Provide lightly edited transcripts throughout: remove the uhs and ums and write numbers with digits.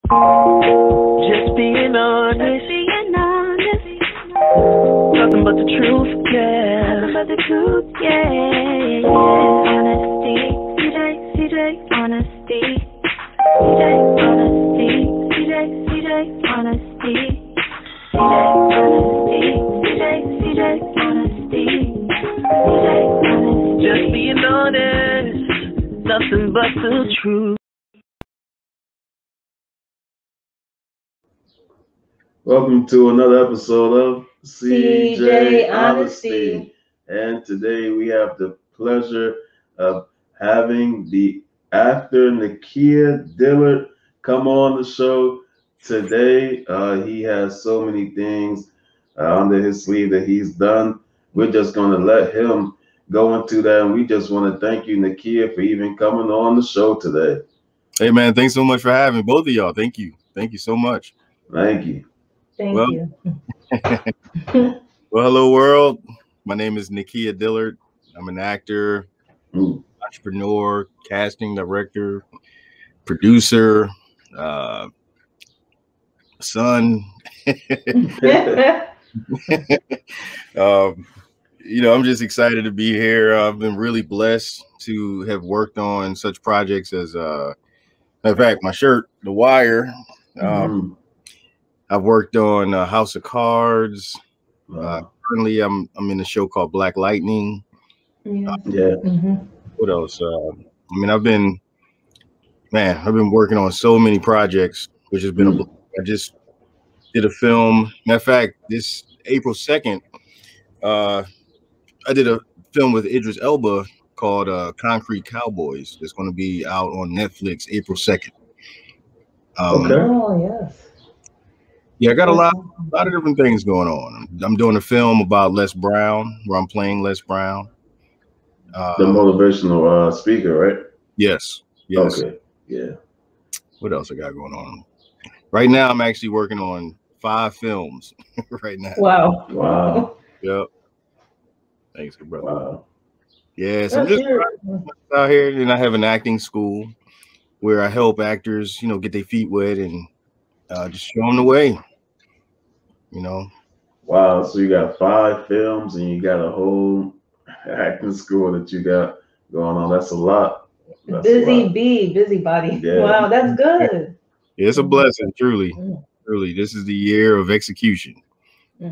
Just being honest. Nothing but the truth, yeah. Nothing but the truth, yeah. Honesty, CJ, honesty. CJ, honesty. CJ, honesty. CJ, honesty. Just being honest. Nothing but the truth. Welcome to another episode of CJ Honesty. And today we have the pleasure of having the actor Nakia Dillard come on the show today. He has so many things under his sleeve that he's done. We're just going to let him go into that. And we just want to thank you, Nakia, for even coming on the show today. Hey, man, thanks so much for having both of y'all. Thank you. Thank you so much. Thank you. Thank you. Well, hello, world. My name is Nakia Dillard. I'm an actor, entrepreneur, casting director, producer, son. I'm just excited to be here. I've been really blessed to have worked on such projects as, in fact, my shirt, The Wire. I've worked on House of Cards. Currently, I'm in a show called Black Lightning. What else? I've been working on so many projects, which has been I just did a film. Matter of fact, this April 2nd, I did a film with Idris Elba called Concrete Cowboys. It's going to be out on Netflix April 2nd. Oh, yes. Yeah, I got a lot of different things going on. I'm doing a film about Les Brown, where I'm playing Les Brown. The motivational speaker, right? Yes. Okay. Yeah. What else I got going on? Right now, I'm actually working on 5 films right now. Wow. Yep. Thanks, brother. Wow. Yeah, so I'm just out here, and I have an acting school where I help actors, get their feet wet and just show them the way. Wow. So you got 5 films and you got a whole acting school that you got going on. That's a lot. Busybody. Yeah. Wow, that's good. Yeah, it's a blessing, truly. Truly, this is the year of execution.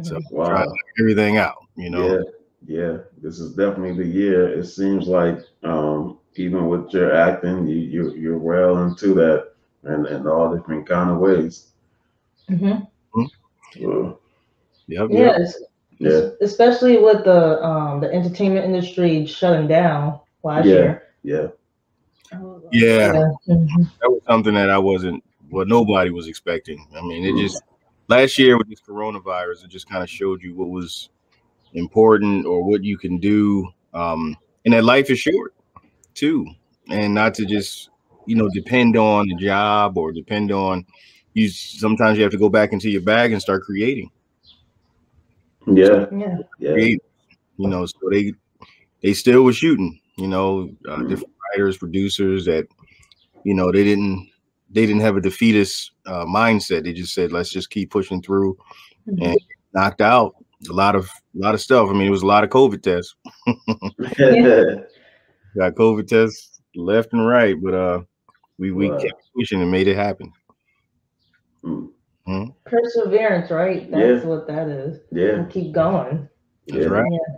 So try to knock everything out, Yeah. This is definitely the year. It seems like even with your acting, you're well into that and all different kind of ways. Yes. Yeah. Especially with the entertainment industry shutting down last year. Yeah. That was something that nobody was expecting. It just last year with this coronavirus, it just kind of showed you what was important or what you can do, and that life is short too, and not to just depend on the job or depend on you. Sometimes you have to go back into your bag and start creating. Create, so they still were shooting, different writers, producers that they didn't have a defeatist mindset. They just said, let's just keep pushing through, and knocked out a lot of stuff. It was a lot of COVID tests. Got COVID tests left and right, but we kept pushing and made it happen. Perseverance, right? That's what that is. Yeah. Keep going. That's right. Yeah.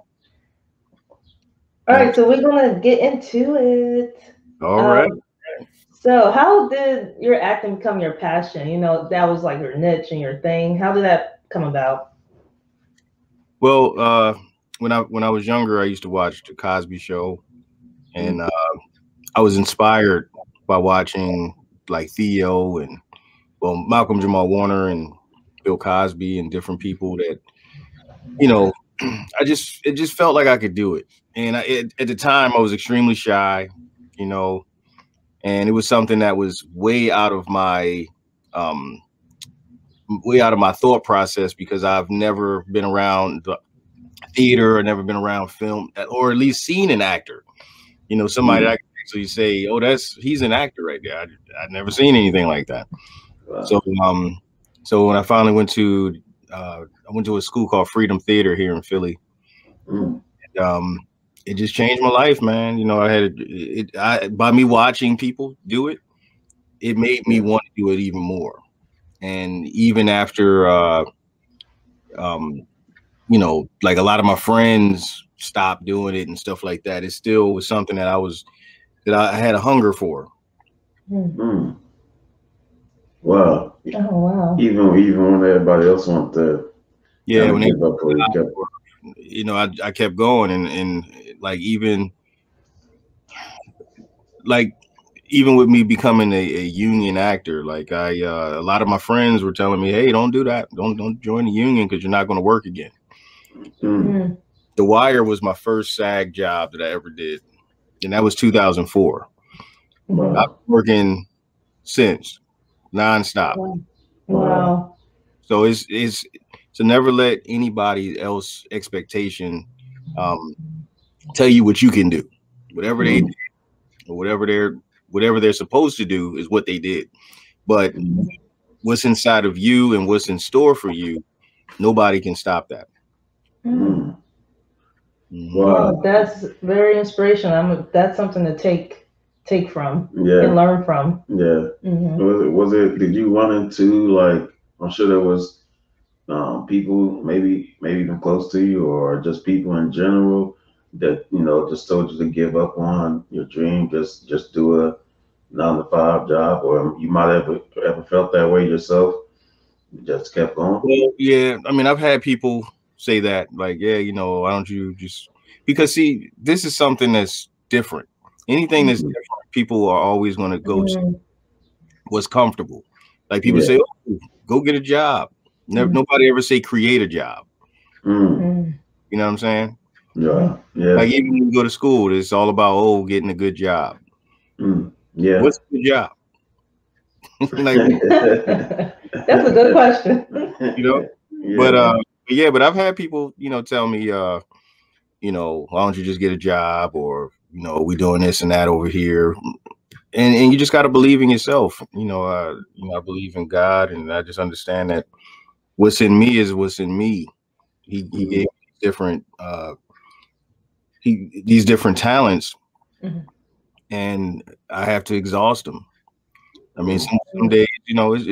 All right, so we're gonna get into it. All right. So how did your acting become your passion? That was like your niche and your thing. How did that come about? Well, when I was younger, I used to watch The Cosby Show, and I was inspired by watching like Theo and Malcolm Jamal Warner and Bill Cosby and different people that it just felt like I could do it. And at the time, I was extremely shy, and it was something that was way out of my thought process, because I've never been around the theater or never been around film, or at least seen an actor. Somebody that I can actually say, oh, he's an actor right there. I'd never seen anything like that. Wow. So when I finally went to a school called Freedom Theater here in Philly. And, it just changed my life, man. You know, by me watching people do it, it made me want to do it even more. And even after, you know, like a lot of my friends stopped doing it and stuff like that, it still was something that I had a hunger for. Wow. Oh wow. Even when everybody else wants to, when give up, you know, I kept going, and like even with me becoming a union actor, like a lot of my friends were telling me, hey, don't do that, don't join the union because you're not going to work again. The Wire was my first SAG job that I ever did, and that was 2004. I've been working since, nonstop. Wow. So it's to never let anybody else expectation tell you what you can do. Whatever they did, or whatever they're supposed to do is what they did. But what's inside of you and what's in store for you, nobody can stop that. Wow, that's very inspirational. That's something to take from and learn from. Was it? Did you run into, like, I'm sure there was people maybe even close to you, or just people in general that, you know, just told you to give up on your dream, just do a 9-to-5 job, or you might ever felt that way yourself? You just kept going. Well, yeah, I mean, I've had people say that, like, yeah, you know, why don't you just, because see, this is something that's different. Anything that's different, people are always going to go to what's comfortable. Like people say, oh, go get a job. Nobody ever say create a job. You know what I'm saying? Yeah. Like even when you go to school, it's all about getting a good job. What's a good job? Like, that's a good question. You know, but I've had people, you know, tell me, you know, why don't you just get a job, or, you know, we doing this and that over here, and you just got to believe in yourself. You know, I believe in God, and I just understand that what's in me is what's in me. He gave me different these different talents, and I have to exhaust them. I mean, some days, you know, it's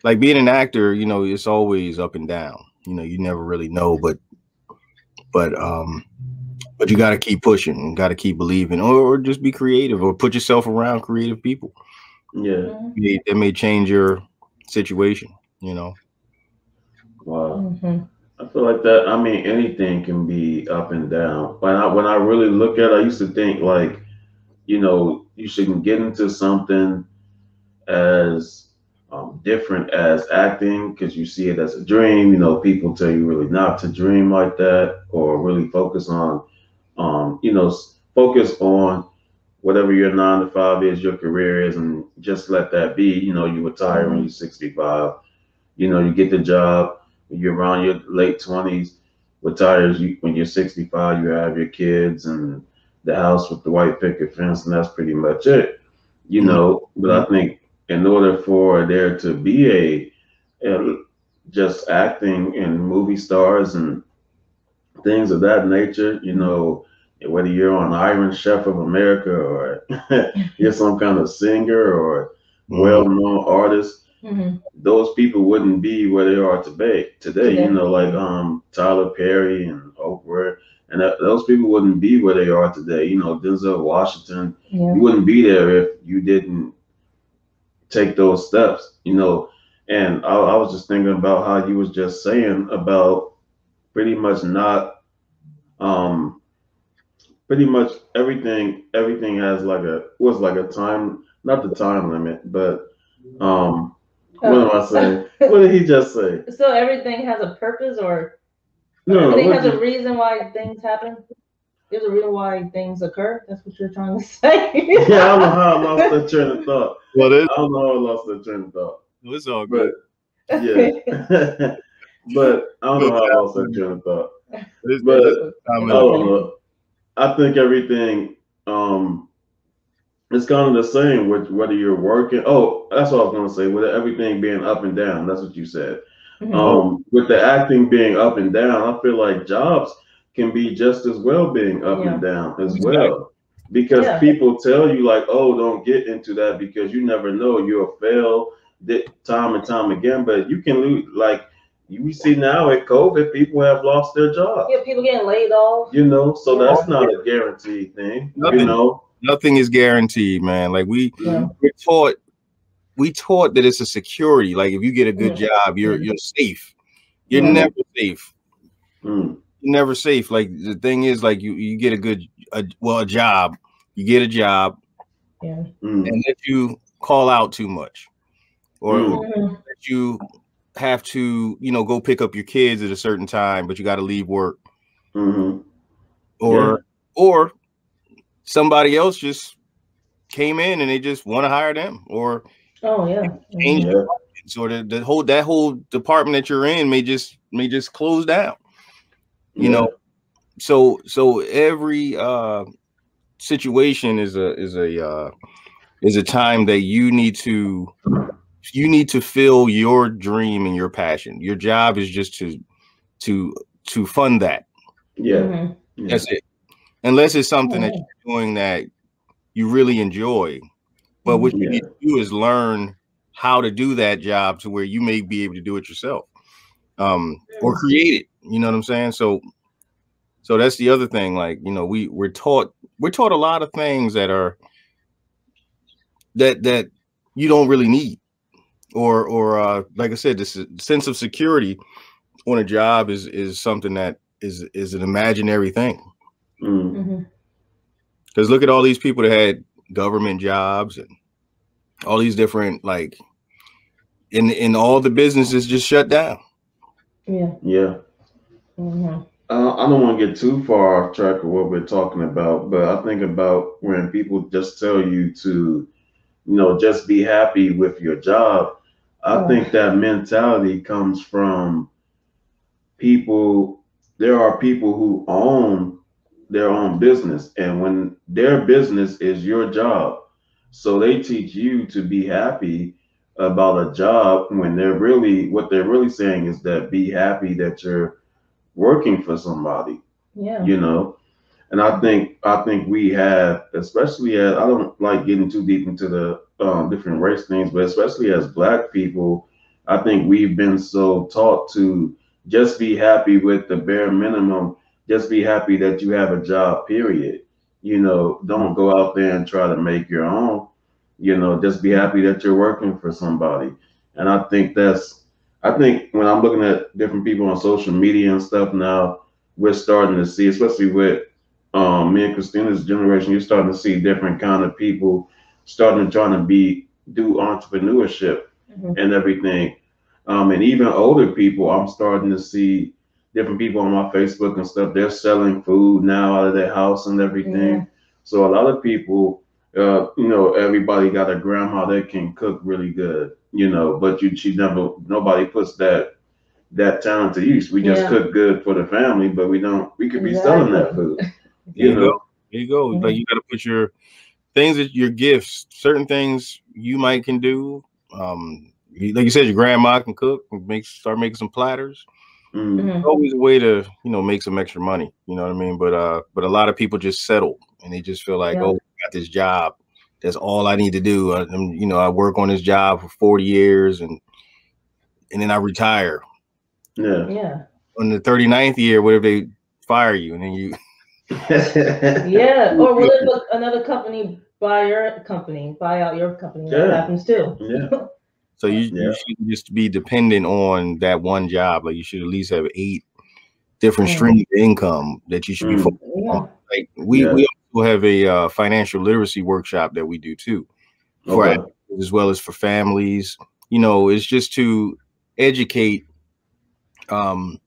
like being an actor, you know, it's always up and down. You know, you never really know, but you got to keep pushing and got to keep believing, or just be creative, or put yourself around creative people. That may change your situation, you know. Wow. I feel like that. I mean, anything can be up and down. When I really look at it, I used to think, like, you know, you shouldn't get into something as different as acting because you see it as a dream. You know, people tell you really not to dream like that, or really focus on, you know, focus on whatever your 9-to-5 is, your career is, and just let that be. You know, you retire when you're 65. You know, you get the job. You're around your late 20s, retires when you're 65, you have your kids and the house with the white picket fence, and that's pretty much it, you know. But I think in order for there to be a just acting and movie stars and things of that nature, you know, whether you're on Iron Chef of America, or you're some kind of singer or well-known artist, those people wouldn't be where they are today. You know, like Tyler Perry and Oprah, and those people wouldn't be where they are today. You know, Denzel Washington, you wouldn't be there if you didn't take those steps. You know, and I was just thinking about how you was just saying about pretty much not, pretty much everything has like a time, not the time limit, but what am I saying? What did he just say? So everything has a purpose, or no, everything has a reason why things happen? There's a reason why things occur? That's what you're trying to say? Yeah, I don't know how I lost that train of thought. I don't know how I lost that train of thought. It's all good. But, yeah. But I don't know how I lost that train of thought. But I don't know. I think everything it's kind of the same with whether you're working. Oh, that's what I was going to say. With everything being up and down, that's what you said. With the acting being up and down, I feel like jobs can be just as well being up and down as well. Because people tell you like, oh, don't get into that because you never know, you'll fail time and time again. But you can lose, like we see now at COVID, people have lost their jobs. Yeah, people getting laid off. You know, so that's not a guaranteed thing. Nothing, you know, nothing is guaranteed, man. Like we're taught that it's a security. Like if you get a good job, you're safe. You're never safe. You're never safe. Like the thing is, like you get a job. You get a job, and if you call out too much, or that you have to, go pick up your kids at a certain time, but you got to leave work, or somebody else just came in and they just want to hire them, or change departments, or that whole department that you're in may just close down. You know, so every situation is a time that you need to fill your dream and your passion. Your job is just to fund that. That's it. Unless it's something that you're doing that you really enjoy. But what you need to do is learn how to do that job to where you may be able to do it yourself, or create it. You know what I'm saying? So that's the other thing. Like, we're taught a lot of things that are that you don't really need, or like I said, this sense of security on a job is something that is an imaginary thing. Because look at all these people that had government jobs and all these different, like, in all the businesses just shut down. I don't want to get too far off track of what we're talking about, but I think about when people just tell you to, just be happy with your job. I think that mentality comes from people. There are people who own their own business, and when their business is your job, so they teach you to be happy about a job when what they're really saying is that be happy that you're working for somebody. And I think we have, especially as, I don't like getting too deep into the different race things, but especially as Black people, I think we've been so taught to just be happy with the bare minimum. Just be happy that you have a job, period. Don't go out there and try to make your own. Just be happy that you're working for somebody. And I think when I'm looking at different people on social media and stuff now, we're starting to see, especially with me and Christina's generation, you're starting to see different kind of people trying to do entrepreneurship and everything. And even older people, I'm starting to see different people on my Facebook and stuff. They're selling food now out of their house and everything. So a lot of people, everybody got a grandma that can cook really good, but nobody puts that talent to use. We just cook good for the family, but we could be selling that food. There you go. Like, you got to put your things, your gifts, certain things you can do. Like you said, your grandma can cook, start making some platters. It's always a way to, make some extra money. You know what I mean? But a lot of people just settle and they just feel like, oh, I got this job. That's all I need to do. I work on this job for 40 years and then I retire. On the 39th year, what if they fire you and then you? Or what if another company buy out your company? That happens too. So you shouldn't just be dependent on that one job. Like, you should at least have 8 different streams of income that you should be focused on. Like we also have a financial literacy workshop that we do too, as well as for families. It's just to educate, the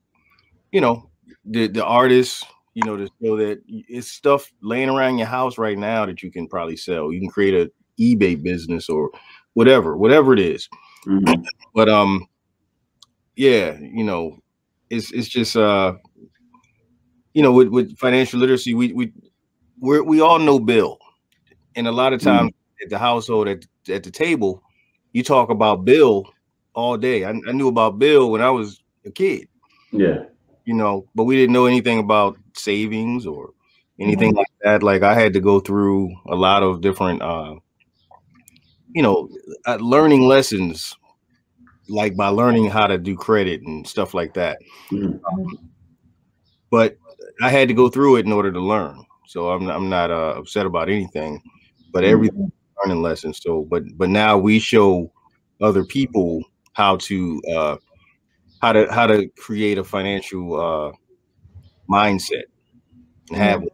artists, to show that it's stuff laying around your house right now that you can probably sell. You can create an eBay business or whatever it is. But it's just with financial literacy, we all know Bill. And a lot of times at the household, at the table, you talk about Bill all day. I knew about Bill when I was a kid. Yeah. You know, but we didn't know anything about savings or anything like that. Like I had to go through a lot of different, you know, learning lessons, like by learning how to do credit and stuff like that. But I had to go through it in order to learn. So I'm not upset about anything, but everything learning lessons. So, but now we show other people how to create a financial mindset and have it.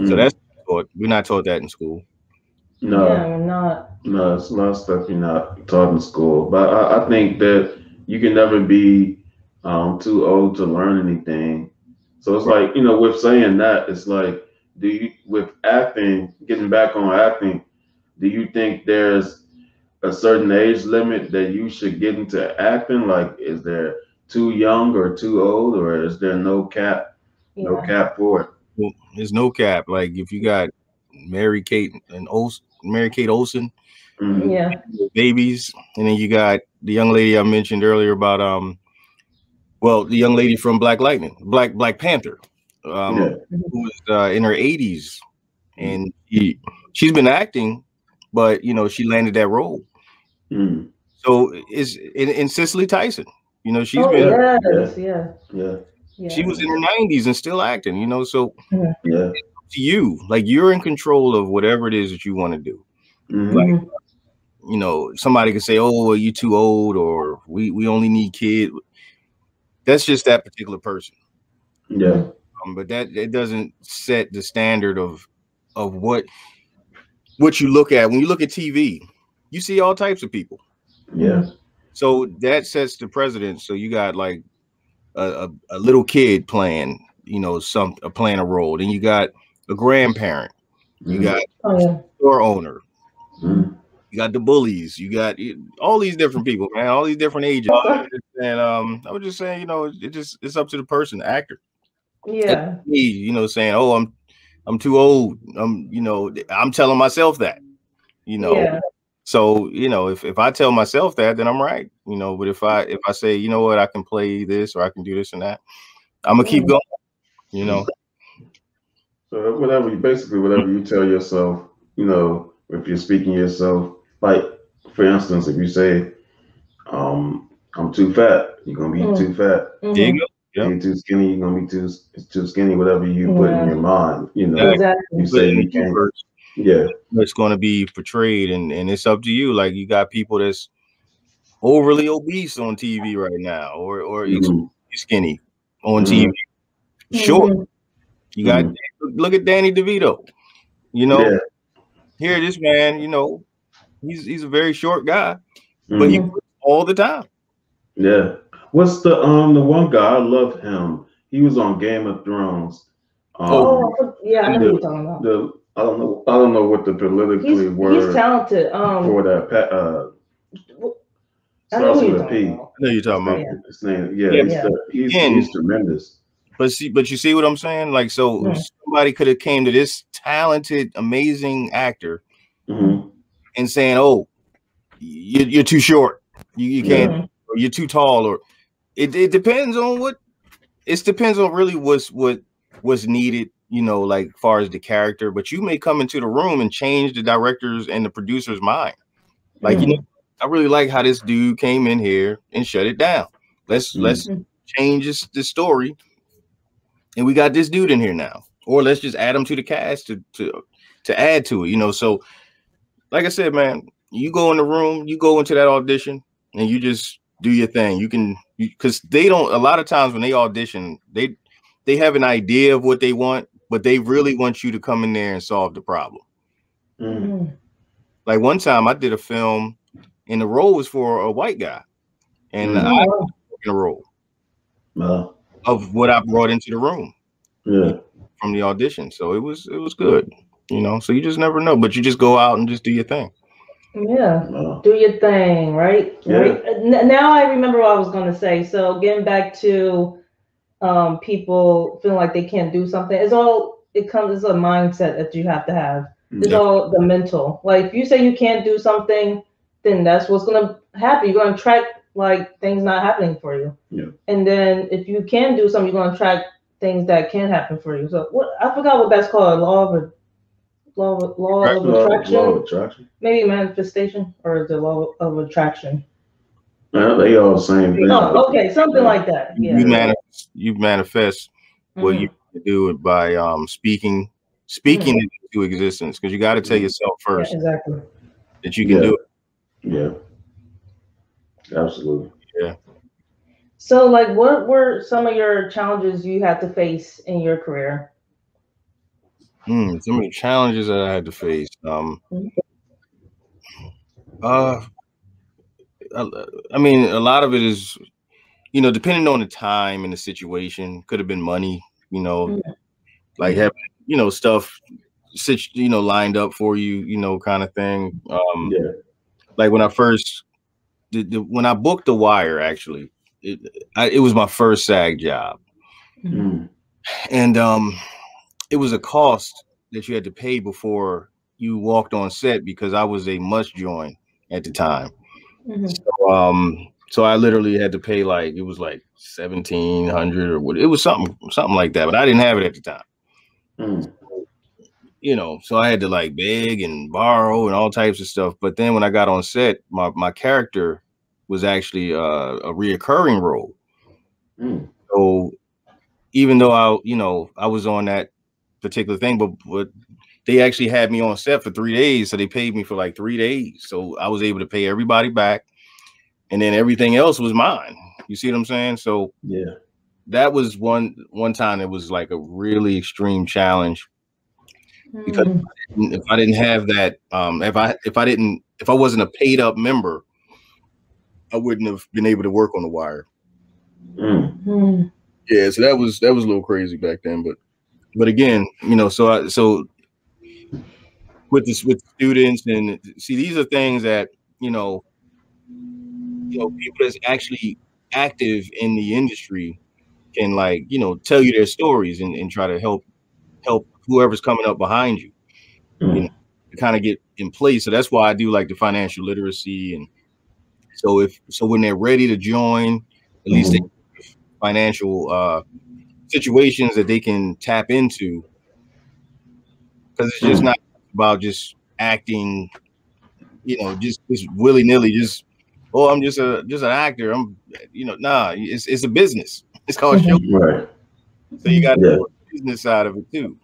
So that's taught. We're not taught that in school. No, yeah, we're not. No, it's a lot of stuff you're not taught in school. But I think that you can never be too old to learn anything. So it's like, with saying that, it's like, with acting, getting back on acting, do you think there's a certain age limit that you should get into acting? Like, is there too young or too old, or is there no cap? Yeah. No cap for it. Well, there's no cap. Like if you got Mary Kate Olsen, Yeah, babies, and then you got the young lady I mentioned earlier about the young lady from Black Panther, who was in her 80s, and she's been acting, but she landed that role. So is in Cicely Tyson, she's been she was in her 90s and still acting, so to you, like you're in control of whatever it is that you want to do. Like, somebody could say, oh, well, you too old, or we only need kids. That's just that particular person. Yeah. But it doesn't set the standard of what you look at. When you look at TV, you see all types of people. Yeah. So that sets the precedent. So you got like a little kid playing, playing a role. Then you got a grandparent. You got a store owner. You got the bullies. You got all these different people, man. All these different ages. And I was just saying, it's up to the person, the actor. Yeah. Me, saying, oh, I'm too old. I'm telling myself that. Yeah. So if I tell myself that, then I'm right. But if I say, you know what, I can play this or I can do this and that, I'm gonna keep going. So whatever you tell yourself, if you're speaking to yourself, like for instance, if you say, I'm too fat, you're gonna be too fat. There you go. Yep. You're too skinny, you're gonna be too skinny. Whatever you put in your mind, Exactly. you say you can't. Yeah, it's going to be portrayed, and it's up to you. Like you got people that's overly obese on TV right now, or skinny on TV. Sure, you got look at Danny DeVito. Here this man, he's a very short guy, but he works all the time. Yeah. What's the one guy? I love him. He was on Game of Thrones. I know what you're talking about. I don't know what the politically word. He's talented. For that. I know Starts with a P. I know you're talking about his name. He's tremendous. But you see what I'm saying? Like, so somebody could have came to this talented, amazing actor and saying, "Oh, you're too short. You can't. Or you're too tall." Or it depends on what. It depends on really what's needed. Like far as the character. But you may come into the room and change the director's and the producer's mind. Like I really like how this dude came in here and shut it down. Let's change the story. And we got this dude in here now, or let's just add him to the cast to add to it, So, like I said, man, you go in the room, you go into that audition, and you just do your thing. You can, because they don't. A lot of times when they audition, they have an idea of what they want, but they really want you to come in there and solve the problem. Like one time, I did a film, and the role was for a white guy, and I was in a role. Of what I brought into the room, from the audition, so it was good, So you just never know, but you just go out and just do your thing. Do your thing, right? Right. Now I remember what I was going to say. So getting back to people feeling like they can't do something, it's a mindset that you have to have. It's all the mental. Like if you say you can't do something, then that's what's gonna happen. You're gonna attract like things not happening for you. Yeah. And then if you can do something, you're gonna attract things that can happen for you. So what I forgot what that's called. Law of attraction. Maybe manifestation or the law of attraction. Well, they all the same thing. Oh, okay, something like that. Yeah. You manifest what you do it by speaking it into existence, because you got to tell yourself first exactly that you can do it. Yeah, absolutely. Yeah. So, like, what were some of your challenges you had to face in your career? Some of the challenges that I had to face. I mean, a lot of it is, depending on the time and the situation. Could have been money, like having, stuff, lined up for you, kind of thing. Like when I first, when I booked The Wire, actually, it was my first SAG job, and it was a cost that you had to pay before you walked on set, because I was a must join at the time. So I literally had to pay it was like $1,700 or what. It was something like that, but I didn't have it at the time. So I had to beg and borrow and all types of stuff. But then when I got on set, my character was actually a reoccurring role. So even though I was on that particular thing, but they actually had me on set for 3 days, so they paid me for 3 days. So I was able to pay everybody back, and then everything else was mine. You see what I'm saying? So that was one time it was a really extreme challenge, because if I didn't have that, if I wasn't a paid up member, I wouldn't have been able to work on The Wire. Yeah, so that was a little crazy back then, but again, so with students, and see, these are things that people that's actually active in the industry can tell you their stories and try to help whoever's coming up behind you, to kind of get in place. So that's why I do the financial literacy, and so when they're ready to join, at least they have financial situations that they can tap into, because it's just not about just acting, just willy-nilly, just I'm just an actor. I'm nah, it's a business. It's called show. Right. So you got to do the business side of it too.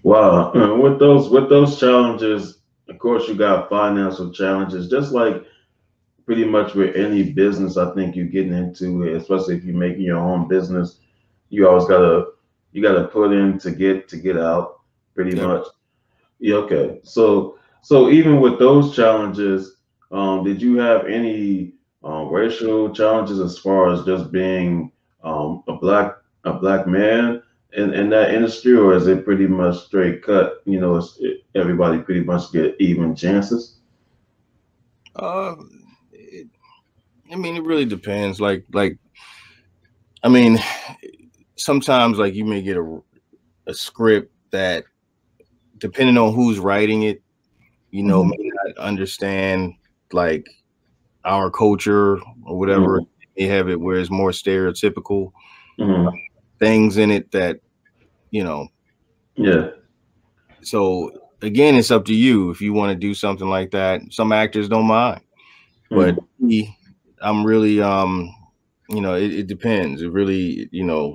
Wow. With those challenges, of course, you got financial challenges, just like pretty much with any business I think you're getting into, especially if you're making your own business. You always gotta put in to get out, pretty much. Yeah. Okay. So even with those challenges, did you have any racial challenges as far as just being a black man in that industry, or is it pretty much straight cut? Everybody pretty much get even chances. I mean, it really depends. I mean, sometimes you may get a script that, depending on who's writing it, may not understand our culture or whatever. They have it where it's more stereotypical things in it that, So again, it's up to you if you want to do something like that. Some actors don't mind, but I'm really, it depends. It really,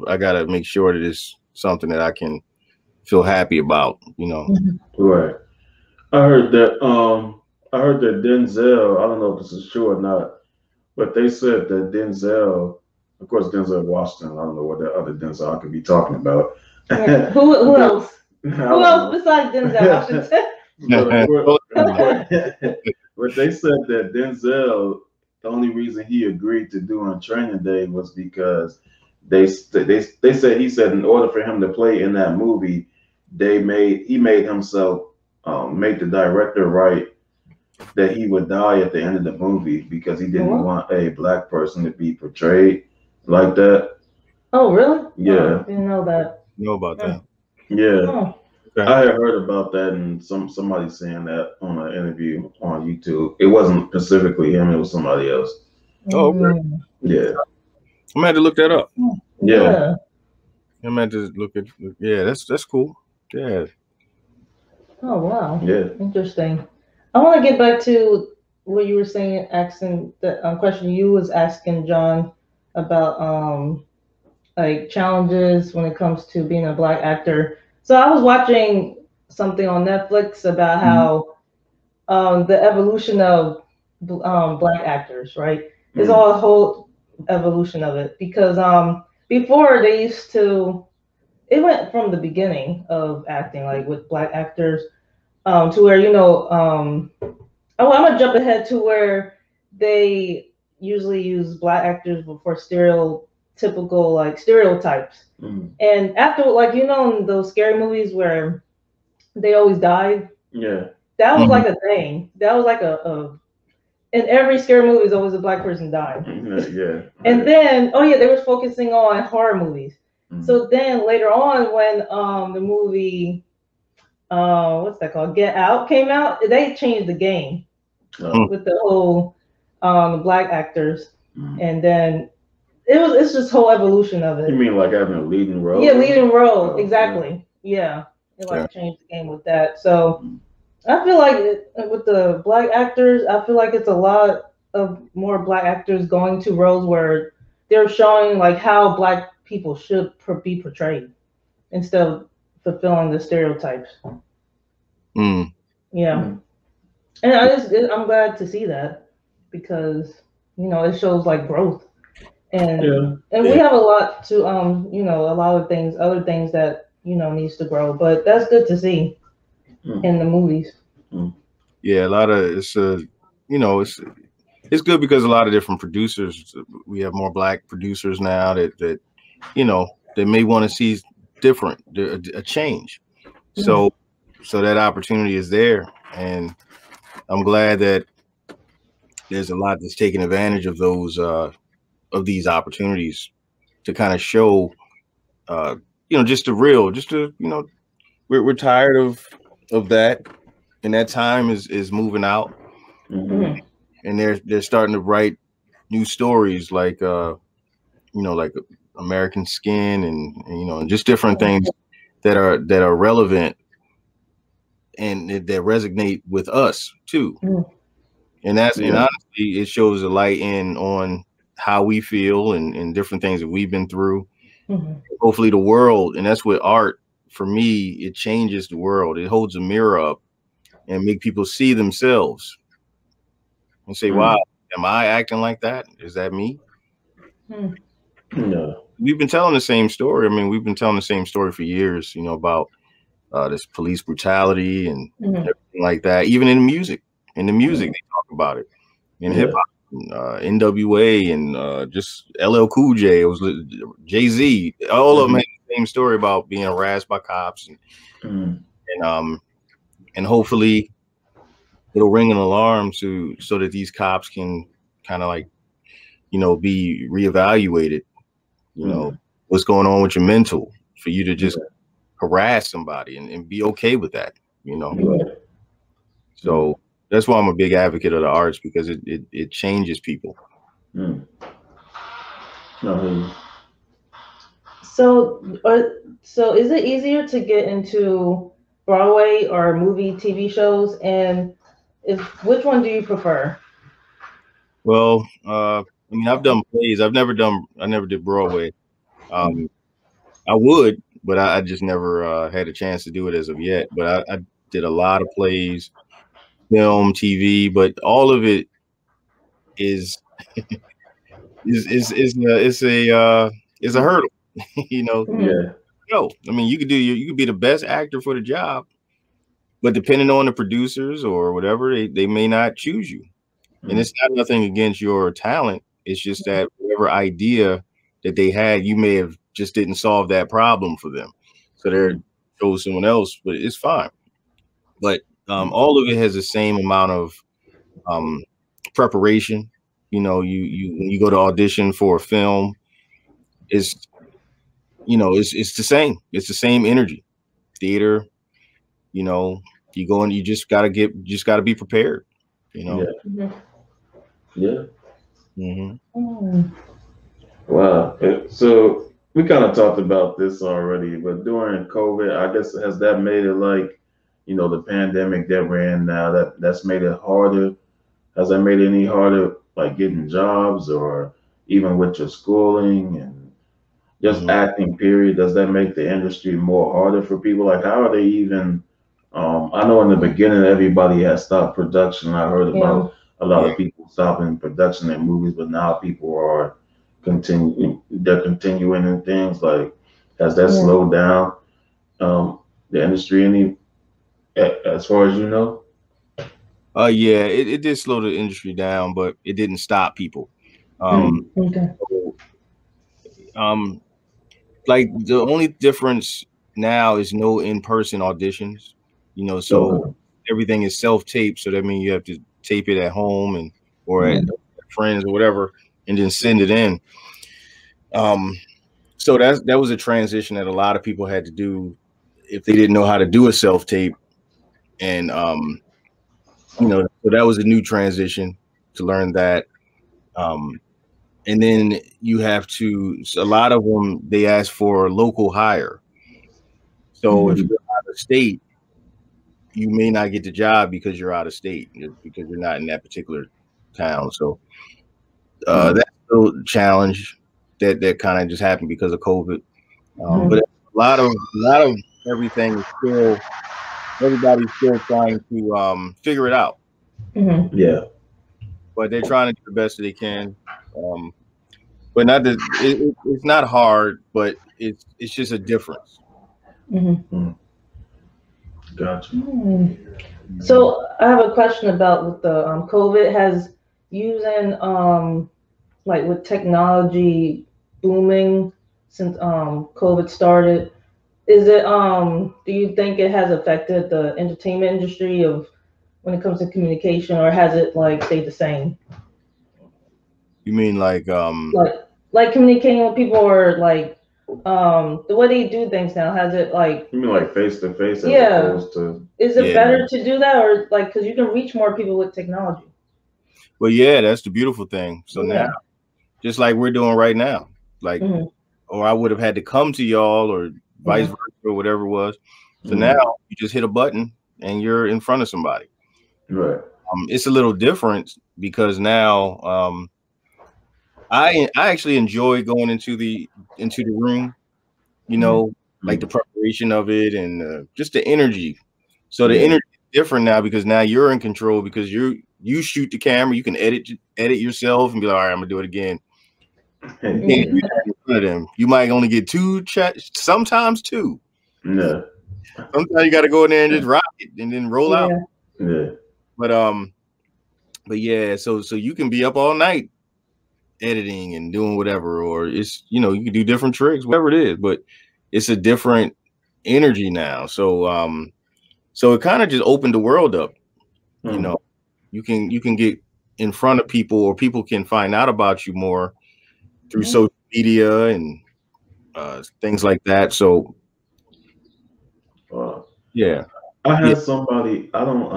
I gotta make sure that it's something that I can feel happy about, Right. I heard that Denzel, I don't know if this is true or not, but they said that Denzel, of course, Denzel Washington, I don't know what that other Denzel I could be talking about. Who else? Who else besides Denzel Washington? But they said that Denzel, the only reason he agreed to do on Training Day was because he said in order for him to play in that movie, he made himself make the director write that he would die at the end of the movie because he didn't want a black person to be portrayed like that. Oh, really? Yeah. I didn't know that. Know about that. Yeah. Oh. Okay. I had heard about that, and somebody saying that on an interview on YouTube. It wasn't specifically him; it was somebody else. Oh, okay. Yeah. I'm gonna have to look that up. Yeah. I'm gonna have to look at. Yeah, that's cool. Yeah. Oh wow. Yeah. Interesting. I want to get back to what you were saying, asking the question you was asking John about like challenges when it comes to being a Black actor. So I was watching something on Netflix about how the evolution of Black actors, right? It's all a whole evolution of it because before they used to, it went from the beginning of acting like with Black actors to where oh, I'm gonna jump ahead to where they usually use Black actors for stereotypical like stereotypes. And after like in those scary movies where they always died, that was like a thing. That was like a in every scary movie is always a Black person dying. And then they were focusing on horror movies. So then later on when the movie what's that called? Get Out came out, they changed the game with the whole Black actors. And then it's just whole evolution of it. You mean like having a leading role? Yeah, leading role, exactly. Yeah. It changed the game with that. So I feel like with the Black actors, I feel like it's a lot of more Black actors going to roles where they're showing like how Black people should be portrayed instead of fulfilling the stereotypes. Yeah. And I'm glad to see that because it shows like growth. And we have a lot to a lot of things, other things that needs to grow, but that's good to see in the movies. Yeah, a lot of it's it's good because a lot of different producers, we have more Black producers now that they may want to see different, a change. So that opportunity is there, and I'm glad that there's a lot that's taking advantage of those of these opportunities to kind of show just the real, we're tired of that, and that time is moving out. And they're starting to write new stories like like American Skin and just different things that are relevant and that resonate with us too. And and honestly, it shows a light on how we feel and different things that we've been through. Hopefully the world, and that's what art, for me, it changes the world. It holds a mirror up and make people see themselves and say, wow, am I acting like that? Is that me? No. We've been telling the same story. I mean, we've been telling the same story for years, about this police brutality and everything like that. Even in music, they talk about it. In hip hop, NWA and just LL Cool J, it was Jay-Z. All of them had the same story about being harassed by cops, and hopefully it'll ring an alarm so that these cops can kind of like be reevaluated. What's going on with your mental for you to just harass somebody and be okay with that. So that's why I'm a big advocate of the arts, because it changes people. So is it easier to get into Broadway or movie TV shows, and which one do you prefer? Well, I mean, I've done plays. I never did Broadway. I would, but I just never had a chance to do it as of yet. But I did a lot of plays, film, TV, but all of it is a hurdle. I mean, you could be the best actor for the job, but depending on the producers or whatever, they may not choose you. And it's not nothing against your talent. It's just that whatever idea that they had, you may have just didn't solve that problem for them. So they're chose someone else, but it's fine. But all of it has the same amount of preparation. When you go to audition for a film, it's the same. It's the same energy. Theater, you know, you go and you just gotta be prepared, you know. Yeah. Wow. So we kind of talked about this already, but during COVID, I guess, has that made it like, you know, the pandemic that we're in now, that's made it harder? Has that made it any harder, like getting jobs or even with your schooling and just acting period? Does that make the industry more harder for people? Like, how are they even? I know in the beginning everybody had stopped production. I heard about a lot of people stopping production in movies, but now people are continuing in things. Like, has that slowed down the industry any, as far as you know? Yeah, it did slow the industry down, but it didn't stop people. Like the only difference now is no in-person auditions, you know, so everything is self-taped. So that means you have to tape it at home and or at friends or whatever, and then send it in. So that was a transition that a lot of people had to do if they didn't know how to do a self-tape. And you know, so that was a new transition to learn that. And then you have to, a lot of them, they ask for local hire. So if you're out of state, you may not get the job because you're out of state, because you're not in that particular town. So that's a challenge that kind of just happened because of COVID. But a lot of everything is still, everybody's still trying to figure it out. Yeah. But they're trying to do the best that they can. But not that it's not hard, but it's just a difference. Gotcha. So I have a question about with the COVID. Has using like with technology booming since COVID started, is it do you think it has affected the entertainment industry of when it comes to communication, or has it like stayed the same? You mean like communicating with people, or like the way they do things now, has it like, you mean like face to face as opposed to, is it better to do that, or like, because you can reach more people with technology? Well, yeah, that's the beautiful thing. So now, just like we're doing right now, like or I would have had to come to y'all or vice versa or whatever it was. So now you just hit a button and you're in front of somebody. Right. It's a little different because now I actually enjoy going into the room, you know, like the preparation of it and just the energy. So the energy is different now because now you're in control, because you shoot the camera, you can edit yourself and be like, all right, I'm gonna do it again. You can't do that in front of them. You might only get 2 chats, sometimes 2. Yeah. Sometimes you got to go in there and just rock it and then roll out. Yeah. But yeah, so you can be up all night editing and doing whatever, or it's, you know, you can do different tricks, whatever it is, but it's a different energy now. So so it kind of just opened the world up. You know, you can get in front of people, or people can find out about you more through social media and things like that. So yeah, I had somebody, I don't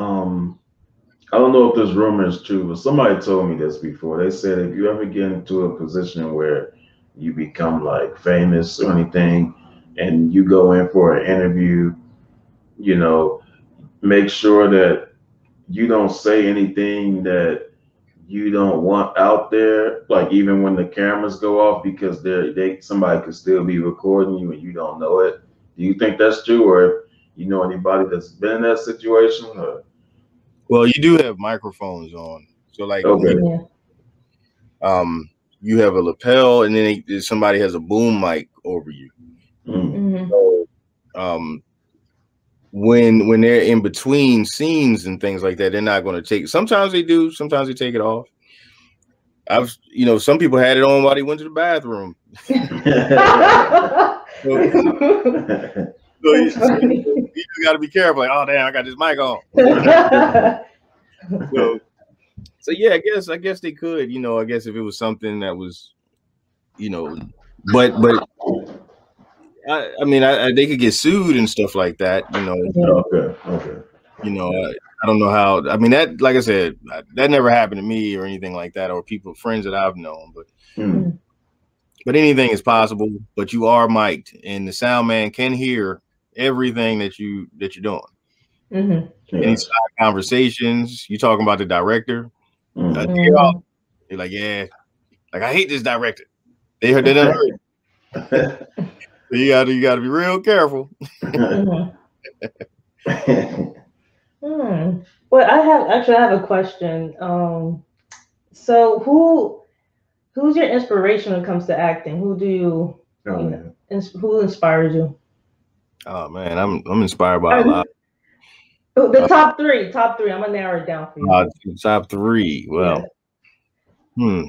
know if this rumor is true, but somebody told me this before. They said if you ever get into a position where you become like famous or anything, and you go in for an interview, you know, make sure that you don't say anything that you don't want out there, like even when the cameras go off, because somebody could still be recording you and you don't know it. Do you think that's true, or if you know anybody that's been in that situation? Or? Well, you do have microphones on, so like you have a lapel, and then somebody has a boom mic over you. So when they're in between scenes and things like that, they're not going to take. Sometimes they do. Sometimes they take it off. You know, some people had it on while they went to the bathroom. So you got to be careful. Like, oh damn, I got this mic on. So yeah, I guess they could. You know, I guess if it was something that was, you know, but I mean, they could get sued and stuff like that, you know. Okay. You know, I don't know how. I mean, that, like I said, that never happened to me or anything like that, or friends that I've known. But anything is possible. But you are mic'd, and the sound man can hear everything that you're doing. Any side conversations, you talking about the director? You're like, yeah, like I hate this director. They done heard. So you gotta be real careful. Well, I have a question. So who's your inspiration when it comes to acting? Who do you, who inspires you? Oh man, I'm inspired by a lot. The top three. I'm gonna narrow it down for you. Top three. Well, I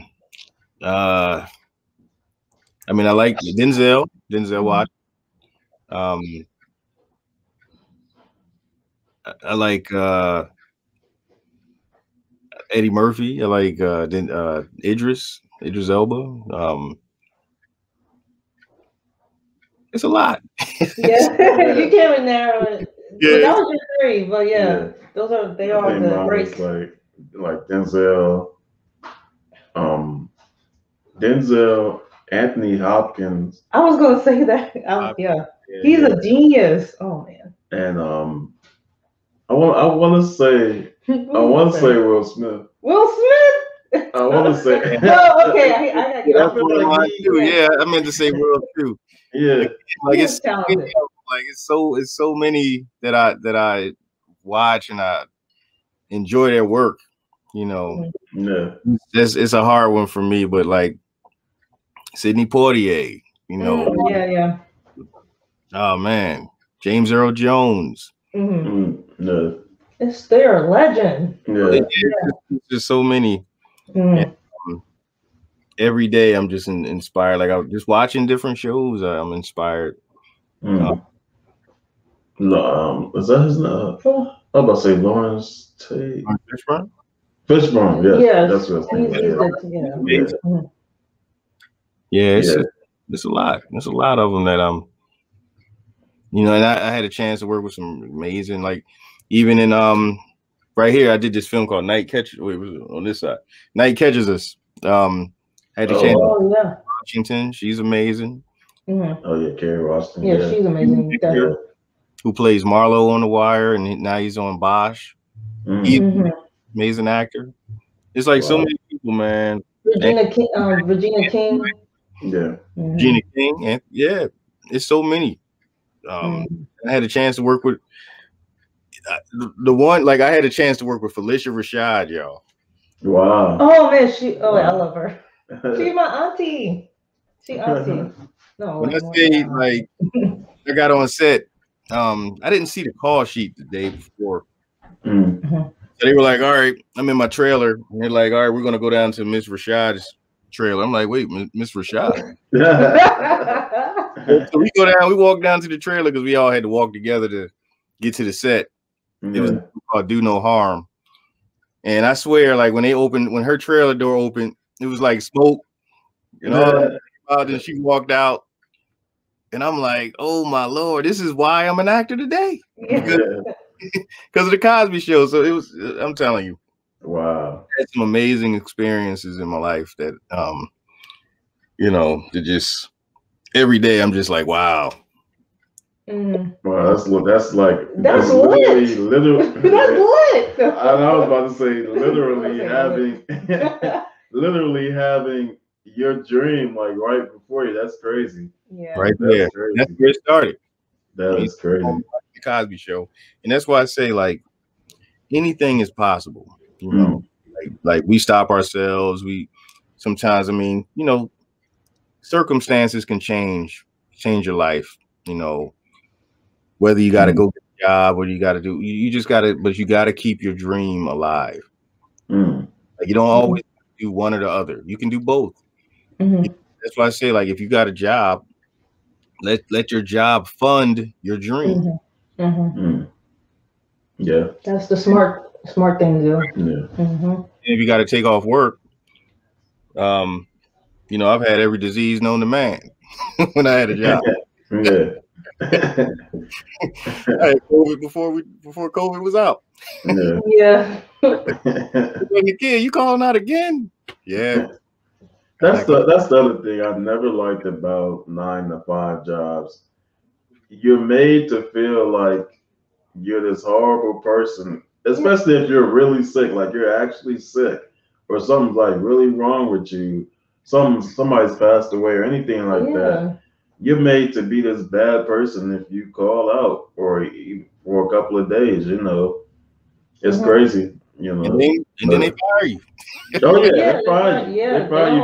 mean, I like Denzel Washington. I like Eddie Murphy. I like Idris Elba. It's a lot. Yeah, you can't narrow it. Yeah, that was your three, but they are the greats. Like Denzel, Anthony Hopkins. I was gonna say that. He's a genius. Oh man. And I want to say Will Smith. Will Smith. I want to say. No, okay. I I meant to say Will too. Yeah, like it's so many that I watch and I enjoy their work. You know, it's a hard one for me, but like Sidney Poitier, you know, oh man, James Earl Jones. They're a legend. There's just so many. And, every day I'm just inspired. Like I'm just watching different shows. I'm inspired. Is that his name? I'm about to say Lawrence Tate. Fishburne. Yeah, that's what I was thinking. It's a lot. There's a lot of them that I'm. You know, and I had a chance to work with some amazing, like even in right here I did this film called Night Catches. Wait, was it on this side? Night Catches Us. I had a chance. Washington, she's amazing. Oh yeah, Kerry Washington. Yeah, she's amazing. Who plays Marlo on The Wire, and now he's on Bosch. He's an amazing actor. It's like so many people, man. Regina King. Yeah. Regina King, and it's so many. I had a chance to work with the one. Like I had a chance to work with Felicia Rashad, y'all. Wow. Oh man, I love her. She's my auntie. She auntie. No. When I say like I got on set, I didn't see the call sheet the day before. So they were like, all right, I'm in my trailer. And they're like, all right, we're gonna go down to Miss Rashad's trailer. I'm like, wait, Miss Rashad. So we walk down to the trailer because we all had to walk together to get to the set. It was called Do No Harm. And I swear, like when her trailer door opened, it was like smoke, you know. And she walked out, and I'm like, "Oh my Lord, this is why I'm an actor today, because of the Cosby Show." So it was. I'm telling you, wow, I had some amazing experiences in my life that, you know, just every day I'm just like, wow. Wow, that's lit. That's lit. That's lit. I was about to say literally having your dream like right before you. That's crazy. Yeah, right there. That's where it started. That is crazy. The Cosby Show, and that's why I say like anything is possible. You know, like we stop ourselves. We sometimes, I mean, you know, circumstances can change your life. You know. Whether you got to go get a job, or you got to do, you just got to, but you got to keep your dream alive. Like you don't always do one or the other. You can do both. That's why I say, like, if you got a job, let your job fund your dream. Yeah, that's the smart thing to do. Yeah. If you got to take off work, you know, I've had every disease known to man when I had a job. Yeah. Hey, COVID before COVID was out. Yeah. Yeah. Nakia, you calling out again? Yeah. That's the other thing I never liked about 9-to-5 jobs. You're made to feel like you're this horrible person, especially if you're really sick, like you're actually sick, or something's like really wrong with you. Somebody's passed away or anything like that. You're made to be this bad person if you call out or for a couple of days. You know, it's crazy. You know, and then they fire you. Oh yeah, they fire you. They fire you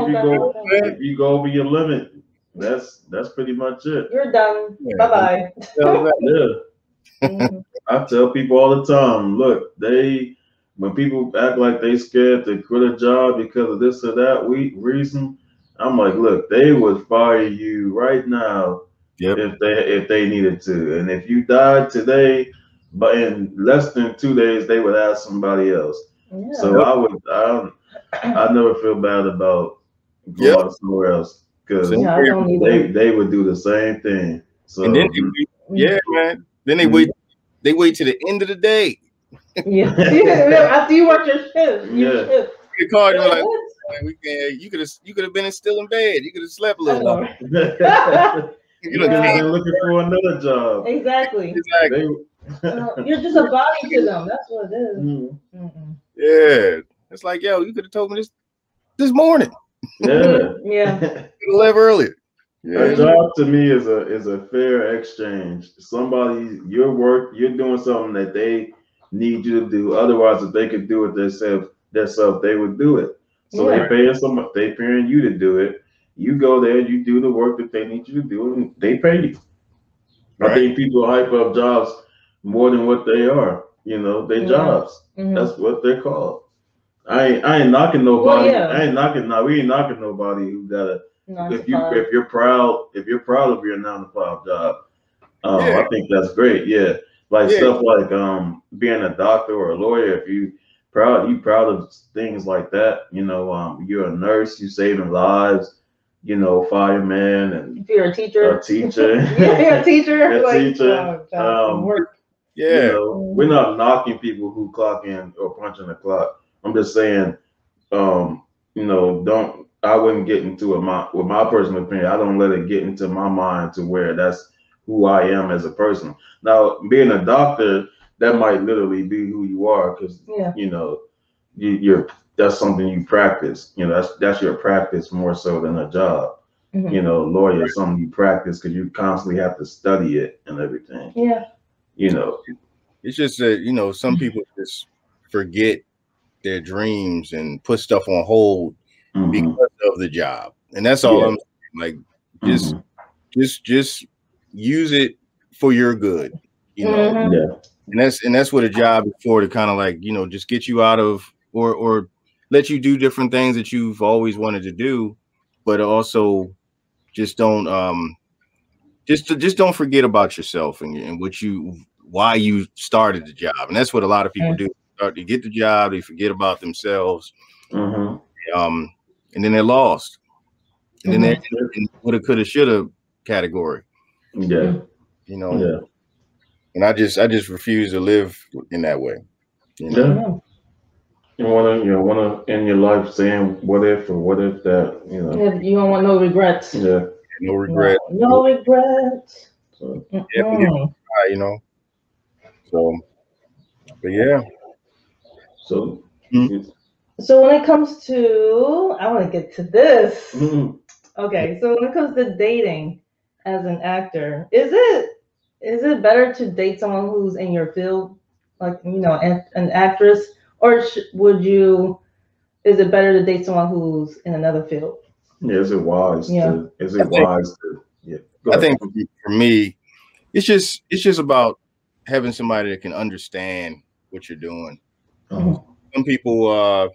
if you go over your limit. That's pretty much it. You're done. Bye bye. Yeah. I tell people all the time, look, when people act like they scared to quit a job because of this or that reason, I'm like, look, they would fire you right now if they needed to. And if you died today, but in less than 2 days, they would ask somebody else. Yeah. So I never feel bad about going somewhere else because they would do the same thing. So and then man. Then they wait to the end of the day. Yeah. After you work your shift. You call you like you could have been still in bed. You could have slept a little longer. You could have been looking for another job. Exactly. You're just a body to them. That's what it is. Yeah. It's like, yo, you could have told me this morning. Yeah. Yeah. You left earlier. Yeah. A job to me is a fair exchange. You're doing something that they need you to do. Otherwise, if they could do it themselves, they would do it. So they paying you to do it. You go there, you do the work that they need you to do, and they pay you. Right. I think people hype up jobs more than what they are. You know, they jobs. That's what they're called. I ain't knocking nobody. We ain't knocking nobody who got a. If you're proud of your 9-to-5 job, I think that's great. Yeah, stuff like being a doctor or a lawyer. If you proud of things like that, you know, you're a nurse, you saving lives. You know, fireman, and if you're a teacher, you're a teacher. Work. Yeah, you know, we're not knocking people who clock in or punching the clock. I'm just saying, you know, I wouldn't get into with my personal opinion. I don't let it get into my mind to where that's who I am as a person. Now, being a doctor, that might literally be who you are because you know, that's something you practice. You know, that's your practice more so than a job. You know, lawyer is something you practice because you constantly have to study it and everything. Yeah. You know, it's just that, you know, some people just forget their dreams and put stuff on hold because of the job, and that's all I'm saying. Like, just use it for your good, you know. And that's what a job is for, to kind of like, you know, just get you out of or let you do different things that you've always wanted to do, but also just don't just don't forget about yourself and why you started the job. And that's what a lot of people do. Start to get the job, they forget about themselves, and then they're lost, and then they're in woulda, coulda, shoulda category. Yeah, you know. Yeah. And I just refuse to live in that way. You know? You wanna end your life saying what if that, you know. Yeah, you don't want no regrets. Yeah. No regret. No regrets. So, you know. So, but yeah. So. So when it comes to, I want to get to this. Okay, so when it comes to dating as an actor, is it better to date someone who's in your field, like, you know, an actress, or is it better to date someone who's in another field? Yeah, is it wise to? Yeah. I think for me, it's just about having somebody that can understand what you're doing. Some people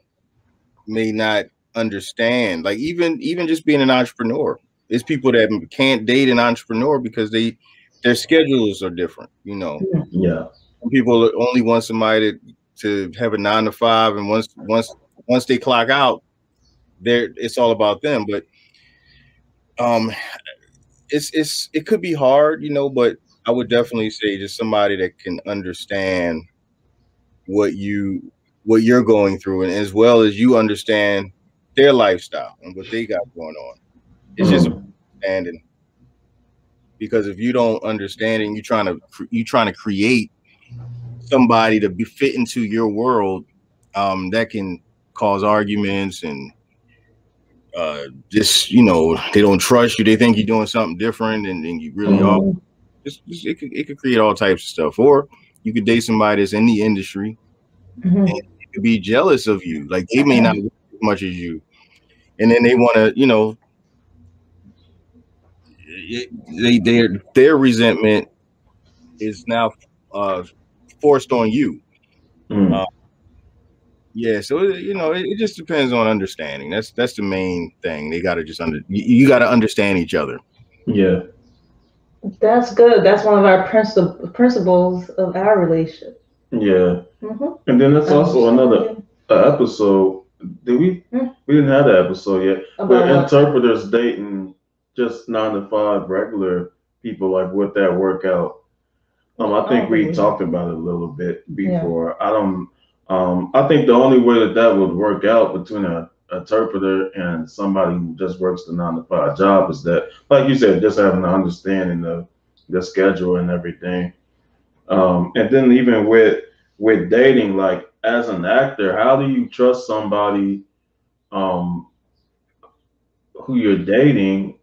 may not understand, like even just being an entrepreneur. There's people that can't date an entrepreneur because their schedules are different, you know. Yeah. Some people only want somebody to have a 9-to-5, and once they clock out, it's all about them. But it could be hard, you know, but I would definitely say just somebody that can understand what you're going through, and as well as you understand their lifestyle and what they got going on. It's just understanding, because if you don't understand and you're trying to create somebody to be fit into your world, that can cause arguments and just, you know, they don't trust you. They think you're doing something different than you really are. It could create all types of stuff. Or you could date somebody that's in the industry and they could be jealous of you. Like they may not work as much as you, and then they want to, you know, their resentment is now forced on you. Yeah, so you know, it just depends on understanding. That's the main thing. They got to just you got to understand each other. Yeah, that's good. That's one of our principles of our relationship. Yeah, and then that's also another episode. Did we? We didn't have that episode yet. But interpreters dating just 9 to 5 regular people, like would that work out? I think we talked about it a little bit before. Yeah. I think the only way that would work out between an interpreter and somebody who just works the 9 to 5 job is that, like you said, just having an understanding of the schedule and everything. And then even with dating, like as an actor, how do you trust somebody who you're dating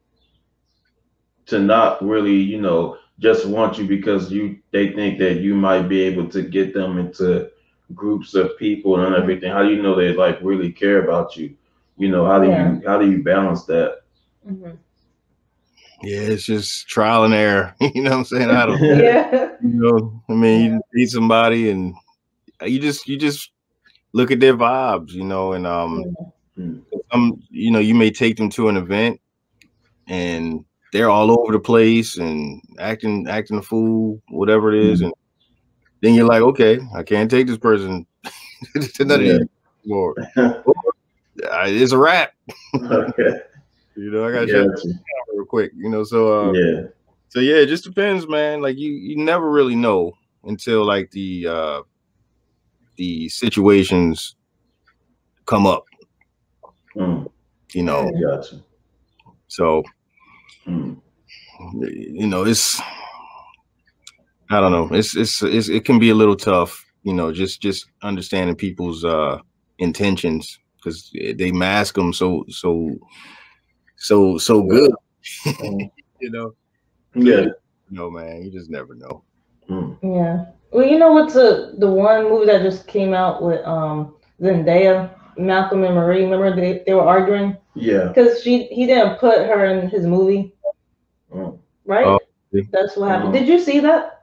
to not really, you know, just want you because they think that you might be able to get them into groups of people and everything? How do you know they like really care about you? You know, how do you balance that? Yeah, it's just trial and error. You know what I'm saying? I don't know. Yeah. You know, I mean, you meet somebody and you just look at their vibes, you know, and you know, you may take them to an event and they're all over the place and acting a fool, whatever it is, and then you're like, okay, I can't take this person to none of these anymore. It's a wrap. Okay. You know, I got to shut down real quick. You know, so so yeah, it just depends, man. Like you never really know until like the situations come up. You know, gotcha. So you know, it's I don't know. It can be a little tough. You know, just understanding people's intentions, because they mask them so good. You know. Yeah. No, man, you just never know. Yeah. Well, you know what's the one movie that just came out with Zendaya, Malcolm and Marie? Remember they were arguing? Yeah. Because he didn't put her in his movie. Right? That's what happened. Did you see that?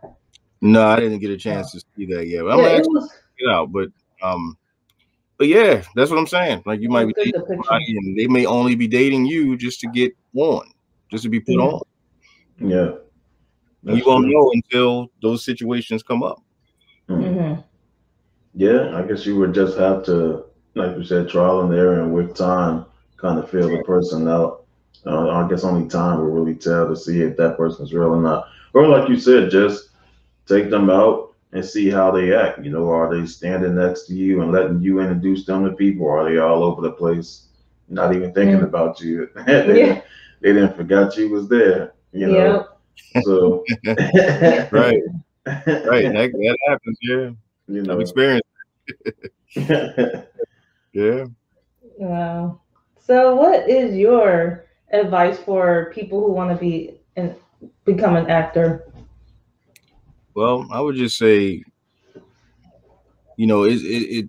No, I didn't get a chance to see that yet. I'm gonna actually check it out, but yeah, that's what I'm saying. Like you might be dating somebody and they may only be dating you just to get on, just to be put on. Yeah. You won't know until those situations come up. Yeah, I guess you would just have to, like you said, trial and error, and with time, kind of feel the person out. I guess only time will really tell to see if that person's real or not. Or like you said, just take them out and see how they act. You know, are they standing next to you and letting you introduce them to people? Or are they all over the place, not even thinking about you? They didn't forgot you was there. You know, so right, that happens. Yeah, you know, I've experienced. Yeah. Wow. So, what is your advice for people who want to become an actor? Well, I would just say, you know, it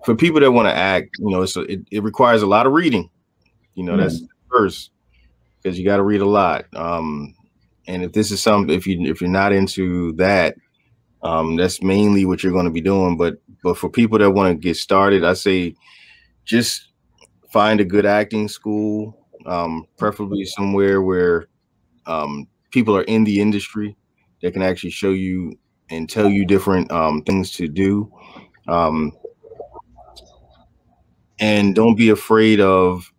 for people that want to act, you know, it requires a lot of reading. You know, that's first, because you got to read a lot. And if this is something, if you're not into that, that's mainly what you're going to be doing. But for people that want to get started, I say just find a good acting school, preferably somewhere where people are in the industry that can actually show you and tell you different things to do. And don't be afraid of,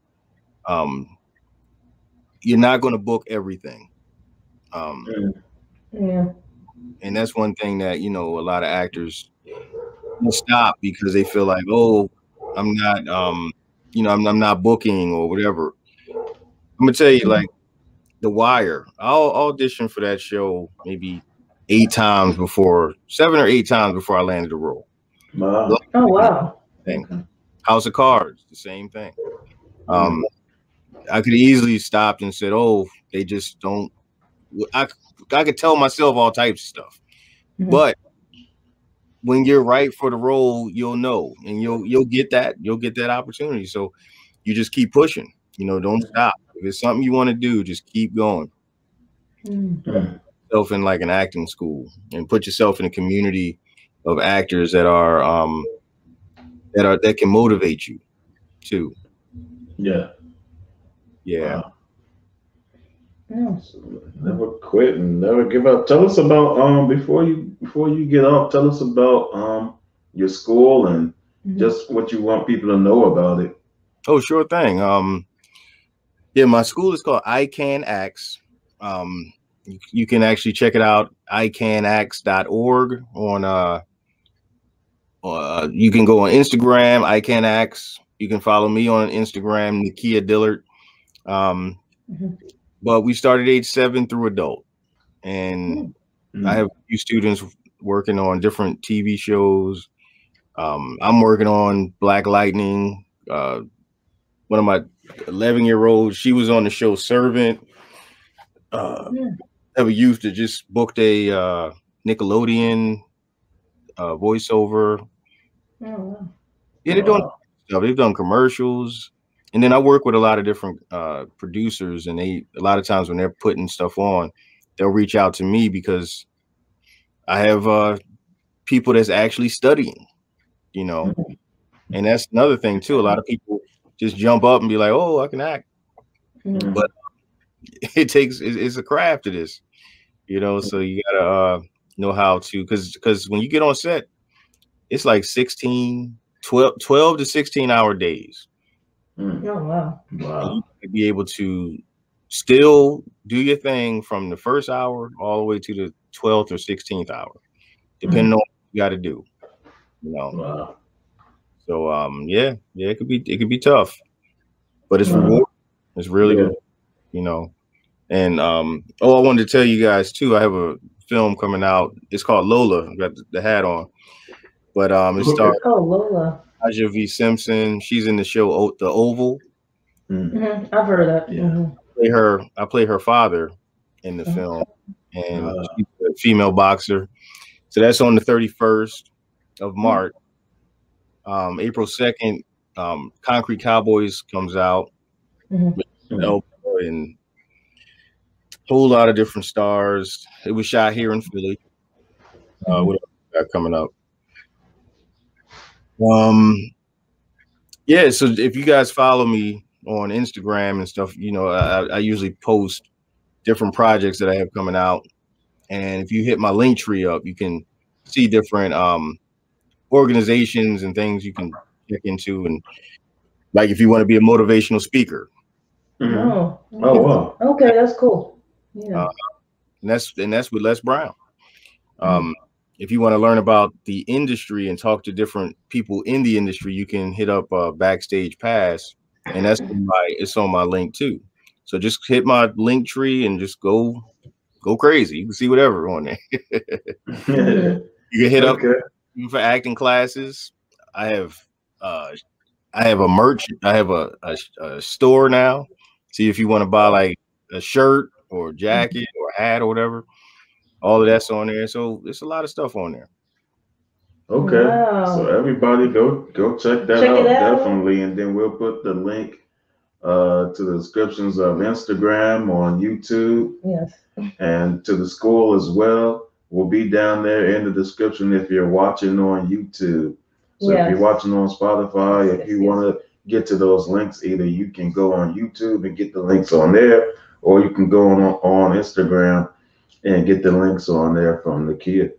you're not going to book everything. Yeah. And that's one thing that, you know, a lot of actors will stop because they feel like, oh, I'm not, you know, I'm not booking or whatever. I'm gonna tell you, like, The Wire, I'll audition for that show maybe 7 or 8 times before I landed the role. Wow. Oh, wow. Thing. Okay. House of Cards, the same thing. I could easily stopped and said, oh, they just don't. I could tell myself all types of stuff, but when you're right for the role, you'll know, and you'll get that opportunity. So you just keep pushing. You know, don't stop. If it's something you want to do, just keep going. Put yourself in like an acting school, and put yourself in a community of actors that are that can motivate you too. Yeah. Wow. Never quit and never give up. Tell us about before you get off, tell us about your school and just what you want people to know about it. Oh, sure thing. Yeah, my school is called Aikan Acts. You can actually check it out, icanacts.org on you can go on Instagram, Aikan Acts. You can follow me on Instagram, Nakia Dillard. But we started age 7 through adult, and I have a few students working on different TV shows. I'm working on Black Lightning. One of my 11-year-olds, she was on the show Servant. I have a youth that just booked a Nickelodeon voiceover. Yeah, they're doing stuff. They've done commercials. And then I work with a lot of different producers, and a lot of times when they're putting stuff on, they'll reach out to me because I have people that's actually studying, you know. And that's another thing too. A lot of people just jump up and be like, "Oh, I can act," but it's a craft to this, you know. So you gotta know how to, because when you get on set, it's like 12 to 16-hour days. Oh, wow. You could be able to still do your thing from the first hour all the way to the 12th or 16th hour, depending on what you got to do, you know. Wow. So yeah, it could be tough, but it's rewarding. It's really good, you know. And I wanted to tell you guys too, I have a film coming out. It's called Lola. I got the hat on, but it stars Lola. Aja V. Simpson. She's in the show The Oval. I've heard of that. Yeah. I play her father in the film, and she's a female boxer. So that's on the 31st of March. April 2nd, Concrete Cowboys comes out, and a whole lot of different stars. It was shot here in Philly. What else we got coming up? Yeah, so if you guys follow me on Instagram and stuff, you know, I usually post different projects that I have coming out. And if you hit my link tree up, you can see different organizations and things you can check into. And like if you want to be a motivational speaker. Oh, wow. Okay, that's cool. Yeah. And that's with Les Brown. If you want to learn about the industry and talk to different people in the industry, you can hit up Backstage Pass, and it's on my link too. So just hit my link tree and just go crazy. You can see whatever on there. You can hit up for acting classes. I have a merch. I have a store now. See if you want to buy like a shirt or a jacket or a hat or whatever. All of that's on there. So it's a lot of stuff on there. Okay. Wow. So everybody go check that out, definitely. And then we'll put the link to the descriptions of Instagram, on YouTube. Yes. And to the school as well. Will be down there in the description if you're watching on YouTube. So if you're watching on Spotify, if you want to get to those links, either you can go on YouTube and get the links on there, or you can go on Instagram and get the links on there from Nakia.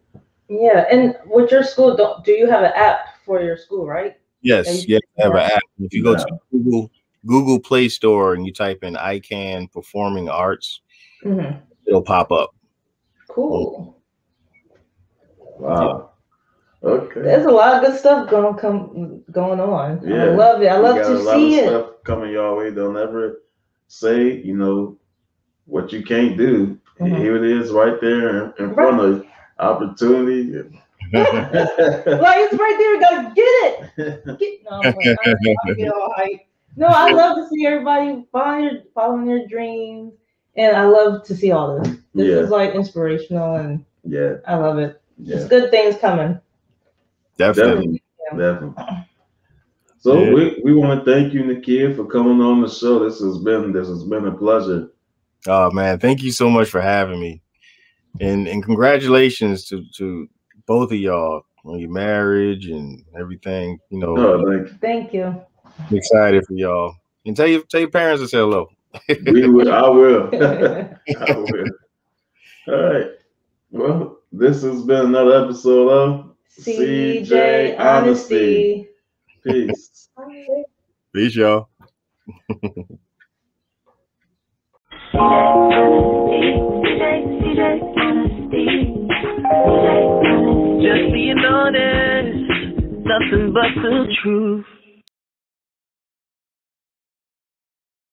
Yeah, and with your school, do you have an app for your school, right? Yes, I have an app. If you go to Google Play Store and you type in Aikan Performing Arts, it'll it'll pop up. Cool. Wow. Okay. There's a lot of good stuff going on. Yeah. I love it. I love to see it. A lot of stuff coming your way. They'll never say, you know, what you can't do. Mm-hmm. Here it is right there in front of you. Opportunity. Like it's right there. Gotta get it. No, I get all hype. No, I love to see everybody following their dreams. And I love to see all this. This is like inspirational, and I love it. Yeah. It's good things coming. Definitely. So we want to thank you, Nakia, for coming on the show. This has been a pleasure. Oh man, thank you so much for having me, and congratulations to both of y'all on your marriage and everything. You know. Oh, thank you. I'm excited for y'all, and tell your parents to say hello. I will. I will. All right. Well, this has been another episode of CJ Honesty. Peace. Peace, y'all. Just being honest, nothing but the truth.